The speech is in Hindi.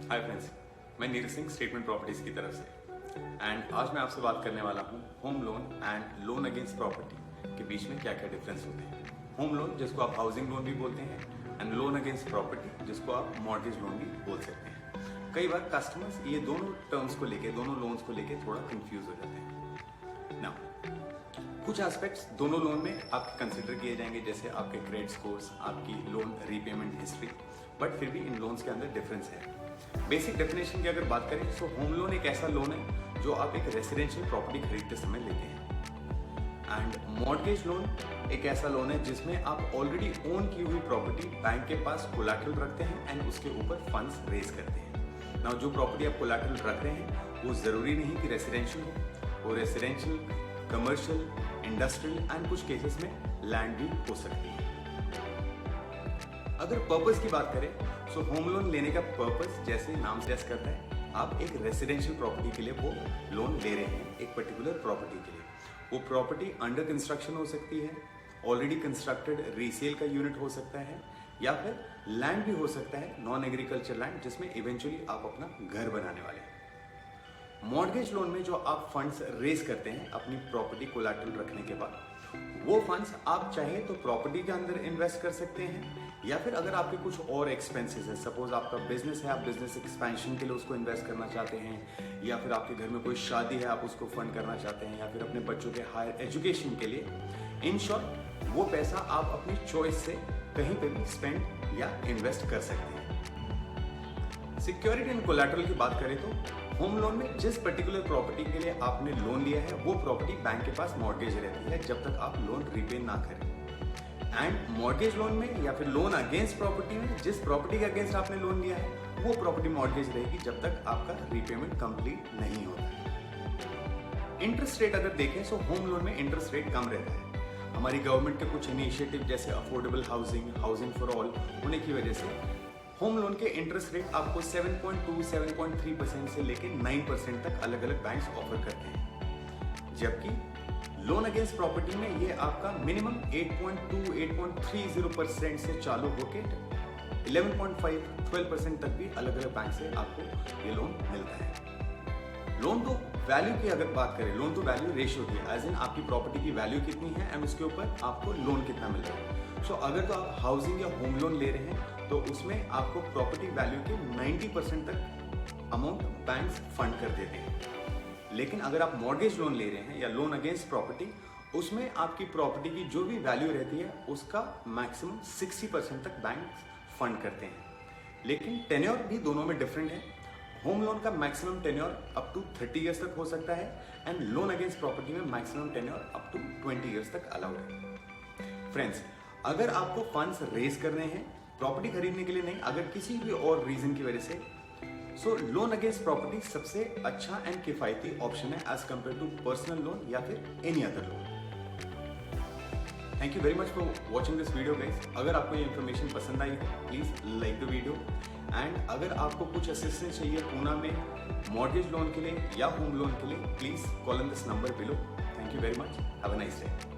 हाय फ्रेंड्स, मैं नीरज सिंह स्टेटमेंट प्रॉपर्टीज की तरफ से एंड आज मैं आपसे बात करने वाला हूँ home loan and loan against property के बीच में क्या क्या डिफरेंस होते हैं। होम लोन जिसको आप हाउसिंग लोन भी बोलते हैं एंड लोन अगेंस्ट प्रॉपर्टी जिसको आप मॉर्गेज लोन भी बोल सकते हैं। कई बार कस्टमर्स ये दोनों टर्म्स को लेके, दोनों लोन्स को लेके थोड़ा कंफ्यूज हो जाते हैं। नाउ कुछ एस्पेक्ट्स दोनों लोन में आपके कंसिडर किए जाएंगे, जैसे आपके क्रेडिट स्कोर्स, आपकी लोन रीपेमेंट हिस्ट्री, बट फिर भी इन लोन्स के अंदर डिफरेंस है। बेसिक डेफिनेशन की अगर बात करें तो होम लोन एक ऐसा लोन है जो आप एक रेसिडेंशियल प्रॉपर्टी खरीदते समय लेते हैं एंड मॉर्गेज लोन एक ऐसा लोन है जिसमें आप ऑलरेडी ओन की हुई प्रॉपर्टी बैंक के पास कोलैटरल रखते हैं एंड उसके ऊपर फंड्स रेज करते हैं। नाउ जो प्रॉपर्टी आप कोलैटरल रख रहे हैं वो जरूरी नहीं कि रेसिडेंशियल हो, वो रेसिडेंशियल, कमर्शियल, इंडस्ट्रियल एंड कुछ केसेस में लैंड भी हो सकती है। अगर पर्पस की बात करें तो होम लोन लेने का पर्पस जैसे नाम सजेस्ट करता है, आप एक रेसिडेंशियल प्रॉपर्टी के लिए वो लोन ले रहे हैं, एक पर्टिकुलर प्रॉपर्टी के लिए। वो प्रॉपर्टी अंडर कंस्ट्रक्शन हो सकती है, ऑलरेडी कंस्ट्रक्टेड रीसेल का यूनिट हो सकता है, या फिर लैंड भी हो सकता है, नॉन एग्रीकल्चर लैंड जिसमें इवेंचुअली आप अपना घर बनाने वाले हैं। मॉर्गेज लोन में जो आप फंड्स रेज करते हैं अपनी प्रॉपर्टी कोलैटरल रखने के बाद, वो फंड्स आप चाहे तो प्रॉपर्टी के अंदर इन्वेस्ट कर सकते हैं, या फिर अगर आपके कुछ और एक्सपेंसेस है, सपोज आपका बिजनेस है, आप बिजनेस एक्सपेंशन के लिए उसको इन्वेस्ट करना चाहते हैं, या फिर आपके घर में कोई शादी है आप उसको फंड करना चाहते हैं, या फिर अपने बच्चों के हायर एजुकेशन के लिए, इन शॉर्ट वो पैसा आप अपनी चॉइस से कहीं पे भी स्पेंड या इन्वेस्ट कर सकते हैं। सिक्योरिटी एंड कोलैटरल की बात करें तो होम लोन में जिस पर्टिकुलर प्रॉपर्टी के लिए आपने लोन लिया है वो प्रॉपर्टी बैंक के पास मॉर्गेज रहती है जब तक आप लोन रीपे ना करें। एंड मॉर्गेज लोन में या फिर लोन अगेंस्ट प्रॉपर्टी में जिस प्रॉपर्टी के अगेंस्ट आपने लोन लिया है वो प्रॉपर्टी मॉर्गेज रहेगी जब तक आपका रीपेमेंट कंप्लीट नहीं होता है। इंटरेस्ट रेट अगर देखें तो होम लोन में इंटरेस्ट रेट कम रहता है। हमारी गवर्नमेंट के कुछ इनिशिएटिव जैसे affordable housing, housing for all होने की वजह से होम लोन के इंटरेस्ट रेट आपको 7.2, 7.3% से लेकर 9% तक अलग अलग बैंक्स ऑफर करते हैं, जबकि लोन अगेंस्ट प्रॉपर्टी में ये आपका मिनिमम 8.2, 8.30% से चालू होकर 11.5, 12% तक भी अलग अलग बैंक से आपको ये लोन मिलता है। लोन टू वैल्यू की अगर बात करें, लोन टू वैल्यू रेशियो की, एज इन आपकी प्रॉपर्टी की वैल्यू कितनी है एंड उसके ऊपर आपको लोन कितना मिल रहा है। सो अगर तो आप हाउसिंग या होम लोन ले रहे हैं तो उसमें आपको प्रॉपर्टी वैल्यू के 90% तक अमाउंट बैंक्स फंड कर देते हैं। लेकिन अगर आप मॉर्गेज लोन ले रहे हैं या लोन अगेंस्ट प्रॉपर्टी, उसमें आपकी प्रॉपर्टी की जो भी वैल्यू रहती है उसका मैक्सिमम 60% तक बैंक्स फंड करते हैं। लेकिन टेन्योर भी दोनों में डिफरेंट है। होम लोन का maximum tenure up to 30 years तक हो सकता है एंड लोन अगेंस्ट प्रॉपर्टी में maximum tenure up to 20 years तक अलाउड है। फ्रेंड्स, अगर आपको फंड्स रेज करने हैं प्रॉपर्टी खरीदने के लिए नहीं, अगर किसी भी और रीजन की वजह से, सो लोन अगेंस्ट प्रॉपर्टी सबसे अच्छा एंड किफायती ऑप्शन है as compared to personal loan या फिर any other loan. Thank you very much for watching this video guys. अगर आपको ये इन्फॉर्मेशन पसंद आई please like the video and अगर आपको कुछ असिस्टेंस चाहिए पूना में मॉर्गेज लोन के लिए या होम लोन के लिए, please call on this number below. Thank you very much, have a nice day.